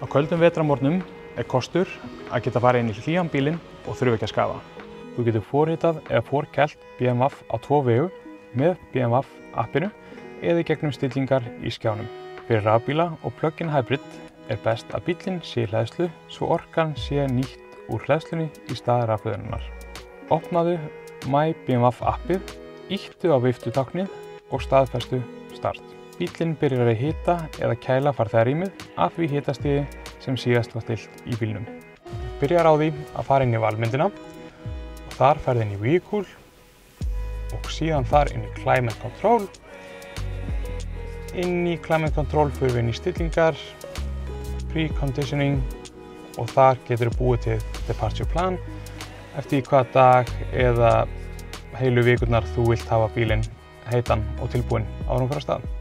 Á köldum vetrarmorgnum kostur að geta farið inn í hlýjan bílinn og þurfa ekki að skafa. Þú getur forritað eða forkælt BMWaff á 2 vegu með BMWaff appinu eða í gegnum stillingar í skjánum. Fyrir rafbíla og plug-in hybrid best að bíllinn sé í hleðslu svo orkan sé nýtt úr hleðslunni í stað rafhlöðunnar. Opnaðu My BMWaff appið, ýttu á viftutáknið og staðfestu start. Bíllinn byrjar að hita eða kæla farþegarýmið að því hitastigi sem síðast var stillt í bílnum. Byrjar á því að fara inn í valmyndina og þar ferð inn í Vehicle og síðan þar inn í Climate Control. Inn í Climate Control fyrir við inn í stillingar, Preconditioning og þar getur þú búið til Departure Plan eftir hvaða dag eða heilu vikurnar þú vilt hafa bílinn heitan og tilbúinn áður en þú fer af stað.